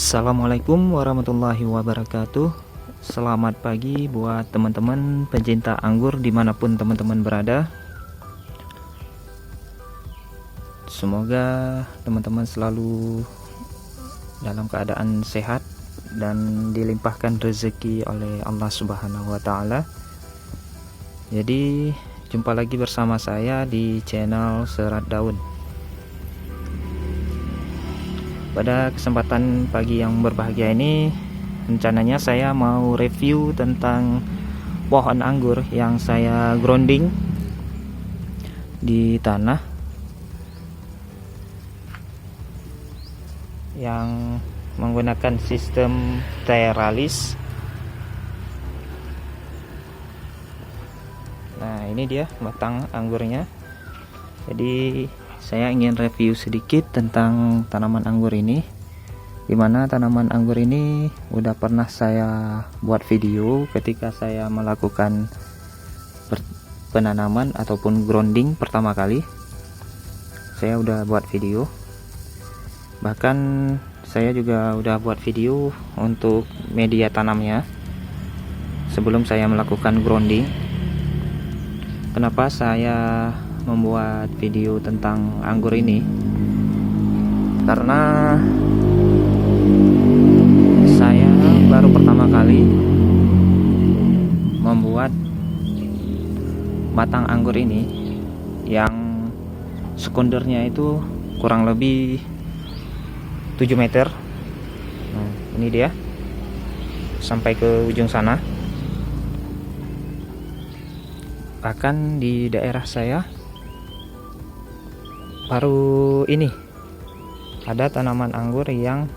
Assalamualaikum warahmatullahi wabarakatuh. Selamat pagi buat teman-teman pencinta anggur dimanapun teman-teman berada. Semoga teman-teman selalu dalam keadaan sehat dan dilimpahkan rezeki oleh Allah Subhanahu wa Ta'ala. Jadi jumpa lagi bersama saya di channel Serat Daun. Pada kesempatan pagi yang berbahagia ini, rencananya saya mau review tentang pohon anggur yang saya grounding di tanah yang menggunakan sistem teralis. Nah, ini dia batang anggurnya. Jadi saya ingin review sedikit tentang tanaman anggur ini, dimana tanaman anggur ini udah pernah saya buat video ketika saya melakukan penanaman ataupun grounding pertama kali. Saya udah buat video, bahkan saya juga udah buat video untuk media tanamnya sebelum saya melakukan grounding. Kenapa saya membuat video tentang anggur ini? Karena saya baru pertama kali membuat batang anggur ini yang sekundernya itu kurang lebih 7 meter. Nah, ini dia sampai ke ujung sana. Bahkan di daerah saya baru ini ada tanaman anggur yang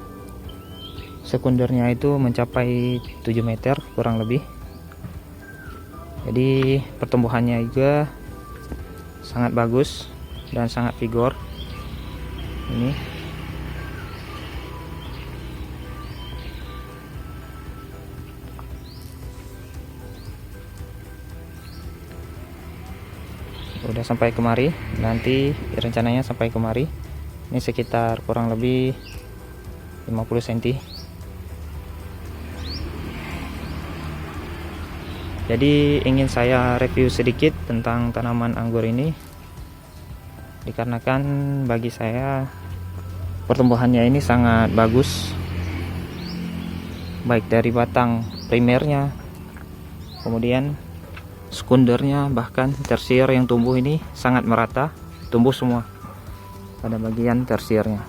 sekundernya itu mencapai 7 meter kurang lebih. Jadi pertumbuhannya juga sangat bagus dan sangat vigor. Ini udah sampai kemari, nanti rencananya sampai kemari. Ini sekitar kurang lebih 50 cm. Jadi ingin saya review sedikit tentang tanaman anggur ini, dikarenakan bagi saya pertumbuhannya ini sangat bagus, baik dari batang primernya, kemudian sekundernya, bahkan tersier yang tumbuh ini sangat merata, tumbuh semua pada bagian tersiernya.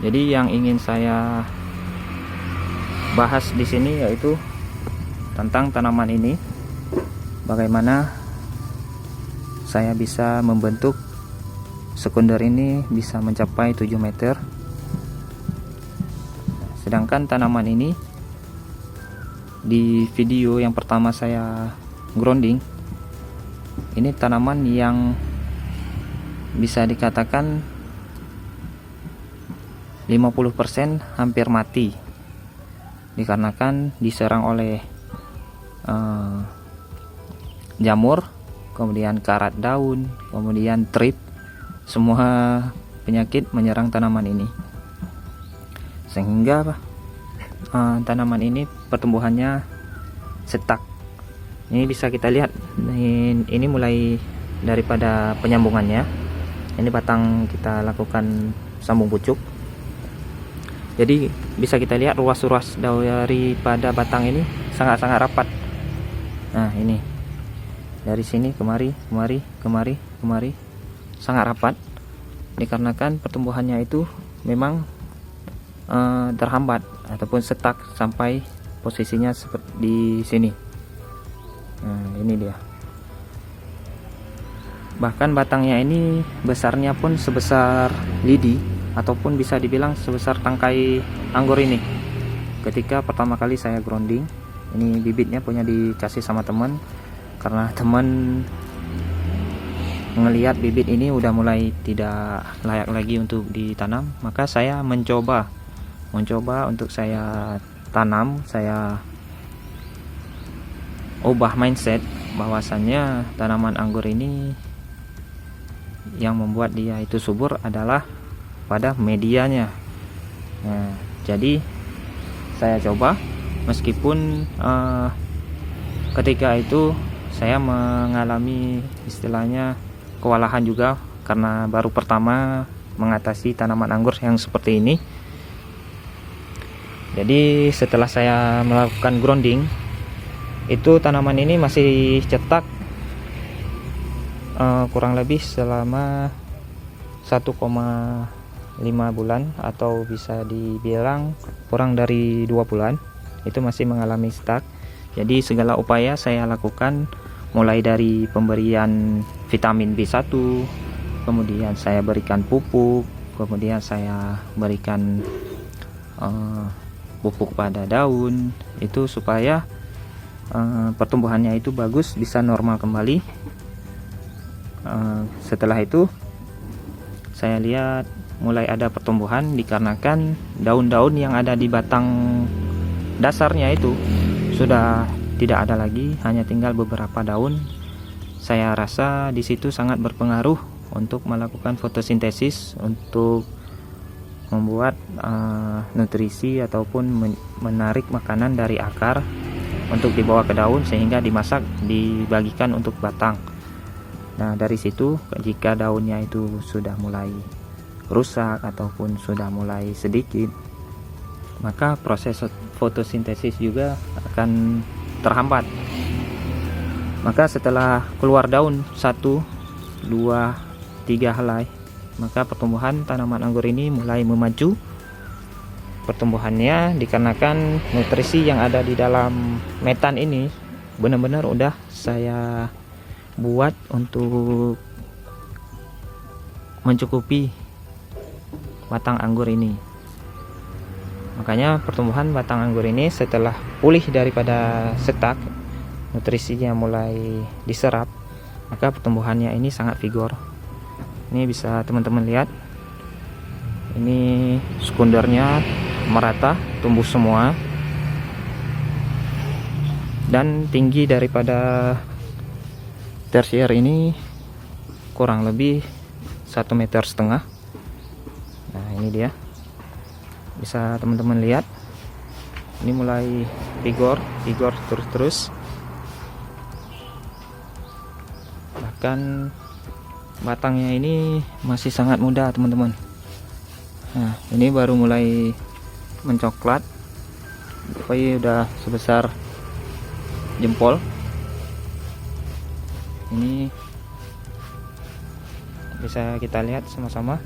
Jadi yang ingin saya bahas di sini yaitu tentang tanaman ini, bagaimana saya bisa membentuk sekunder ini bisa mencapai 7 meter. Sedangkan tanaman ini di video yang pertama saya grounding, ini tanaman yang bisa dikatakan 50% hampir mati, dikarenakan diserang oleh jamur, kemudian karat daun, kemudian trip. Semua penyakit menyerang tanaman ini, sehingga tanaman ini pertumbuhannya stuck. Ini bisa kita lihat, ini mulai daripada penyambungannya. Ini batang kita lakukan sambung pucuk. Jadi bisa kita lihat ruas-ruas daripada batang ini sangat-sangat rapat. Nah, ini dari sini kemari, kemari, sangat rapat, dikarenakan pertumbuhannya itu memang terhambat ataupun stuck sampai posisinya seperti di sini. Nah, ini dia. Bahkan batangnya ini besarnya pun sebesar lidi, ataupun bisa dibilang sebesar tangkai anggur ini. Ketika pertama kali saya grounding, ini bibitnya punya dikasih sama teman, karena teman ngelihat bibit ini udah mulai tidak layak lagi untuk ditanam, maka saya mencoba untuk saya tanam. Saya ubah mindset bahwasannya tanaman anggur ini yang membuat dia itu subur adalah pada medianya. Nah, jadi saya coba, meskipun ketika itu saya mengalami istilahnya kewalahan juga karena baru pertama mengatasi tanaman anggur yang seperti ini. Jadi setelah saya melakukan grounding, itu tanaman ini masih cetak kurang lebih selama 1,5 bulan, atau bisa dibilang kurang dari 2 bulan itu masih mengalami stuck. Jadi segala upaya saya lakukan, mulai dari pemberian vitamin B1, kemudian saya berikan pupuk, kemudian saya berikan pupuk pada daun, itu supaya pertumbuhannya itu bagus, bisa normal kembali. Setelah itu saya lihat mulai ada pertumbuhan, dikarenakan daun-daun yang ada di batang dasarnya itu sudah tidak ada lagi, hanya tinggal beberapa daun. Saya rasa di situ sangat berpengaruh untuk melakukan fotosintesis, untuk membuat nutrisi ataupun menarik makanan dari akar untuk dibawa ke daun, sehingga dimasak, dibagikan untuk batang. Nah, dari situ jika daunnya itu sudah mulai rusak ataupun sudah mulai sedikit, maka proses fotosintesis juga akan terhambat. Maka setelah keluar daun 1, 2, 3 helai, maka pertumbuhan tanaman anggur ini mulai memacu pertumbuhannya, dikarenakan nutrisi yang ada di dalam metan ini benar-benar udah saya buat untuk mencukupi batang anggur ini. Makanya pertumbuhan batang anggur ini setelah pulih daripada stuck, nutrisinya mulai diserap, maka pertumbuhannya ini sangat vigor. Ini bisa teman-teman lihat, ini sekundernya merata, tumbuh semua, dan tinggi daripada tersier ini kurang lebih 1,5 meter. Nah, ini dia, bisa teman-teman lihat, ini mulai vigor terus, bahkan batangnya ini masih sangat muda teman-teman. Nah, ini baru mulai mencoklat, tapi udah sebesar jempol. Ini bisa kita lihat sama-sama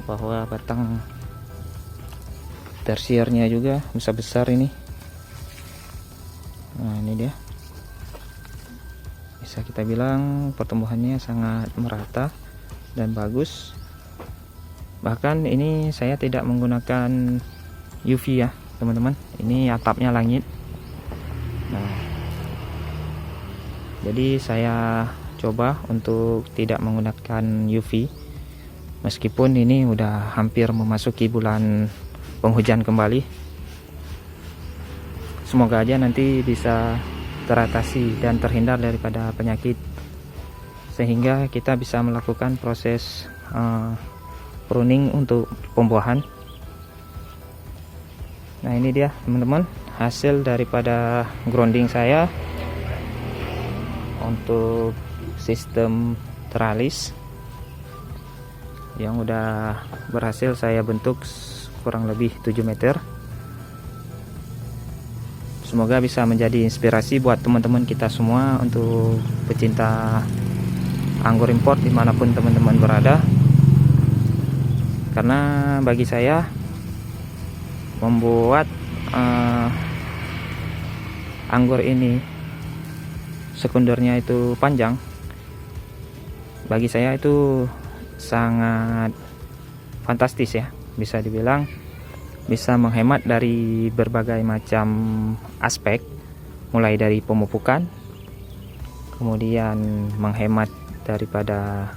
bahwa batang tersiernya juga bisa besar ini. Nah, ini dia, bisa kita bilang pertumbuhannya sangat merata dan bagus. Bahkan ini saya tidak menggunakan UV ya teman-teman, ini atapnya langit. Nah, jadi saya coba untuk tidak menggunakan UV, meskipun ini udah hampir memasuki bulan penghujan kembali. Semoga aja nanti bisa teratasi dan terhindar daripada penyakit, sehingga kita bisa melakukan proses pruning untuk pembuahan. Nah, ini dia teman-teman hasil daripada grounding saya untuk sistem teralis yang udah berhasil saya bentuk kurang lebih 7 meter. Semoga bisa menjadi inspirasi buat teman-teman kita semua untuk pecinta anggur impor dimanapun teman-teman berada. Karena bagi saya membuat anggur ini sekundernya itu panjang, bagi saya itu sangat fantastis ya, bisa dibilang bisa menghemat dari berbagai macam aspek, mulai dari pemupukan, kemudian menghemat daripada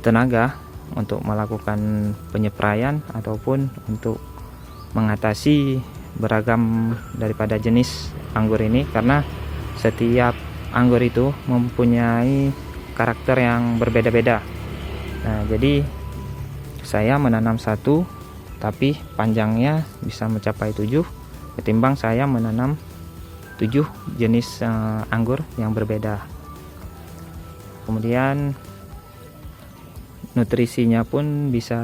tenaga untuk melakukan penyepraian ataupun untuk mengatasi beragam daripada jenis anggur ini, karena setiap anggur itu mempunyai karakter yang berbeda-beda. Nah, jadi saya menanam satu tapi panjangnya bisa mencapai 7 ketimbang saya menanam 7 jenis anggur yang berbeda. Kemudian nutrisinya pun bisa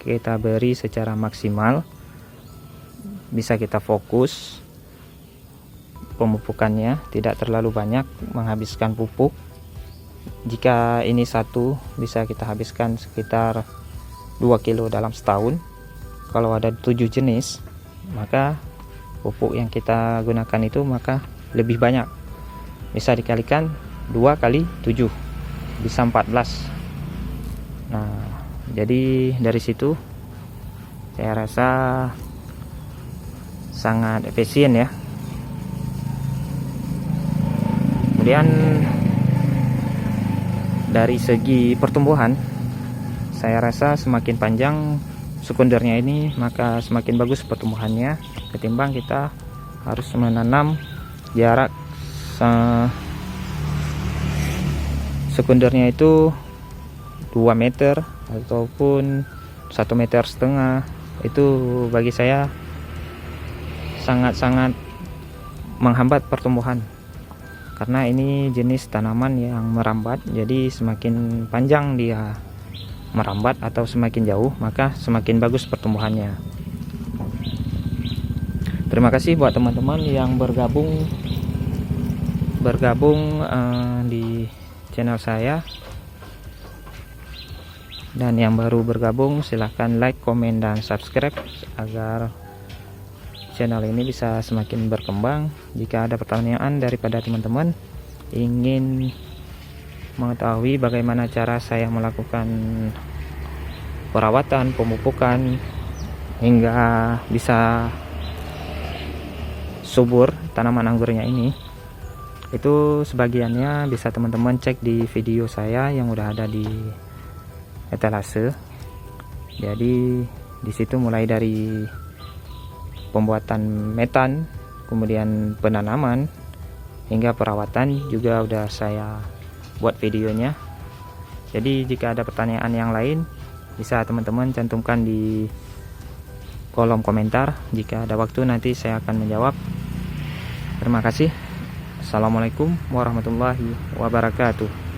kita beri secara maksimal, bisa kita fokus pemupukannya, tidak terlalu banyak menghabiskan pupuk. Jika ini satu bisa kita habiskan sekitar 2 kilo dalam setahun. Kalau ada 7 jenis, maka pupuk yang kita gunakan itu maka lebih banyak, bisa dikalikan 2 kali 7 bisa 14. Nah, jadi dari situ saya rasa sangat efisien ya. Kemudian dari segi pertumbuhan, saya rasa semakin panjang sekundernya ini maka semakin bagus pertumbuhannya ketimbang kita harus menanam jarak sekundernya itu 2 meter ataupun 1,5 meter. Itu bagi saya sangat-sangat menghambat pertumbuhan, karena ini jenis tanaman yang merambat. Jadi semakin panjang dia merambat atau semakin jauh maka semakin bagus pertumbuhannya. Terima kasih buat teman-teman yang bergabung di channel saya. Dan yang baru bergabung silahkan like, komen, dan subscribe agar channel ini bisa semakin berkembang. Jika ada pertanyaan daripada teman-teman ingin mengetahui bagaimana cara saya melakukan perawatan, pemupukan hingga bisa subur tanaman anggurnya ini, itu sebagiannya bisa teman-teman cek di video saya yang udah ada di etalase. Jadi di situ mulai dari pembuatan metan, kemudian penanaman hingga perawatan juga udah saya buat videonya. Jadi jika ada pertanyaan yang lain bisa teman-teman cantumkan di kolom komentar. Jika ada waktu nanti saya akan menjawab. Terima kasih. Assalamualaikum warahmatullahi wabarakatuh.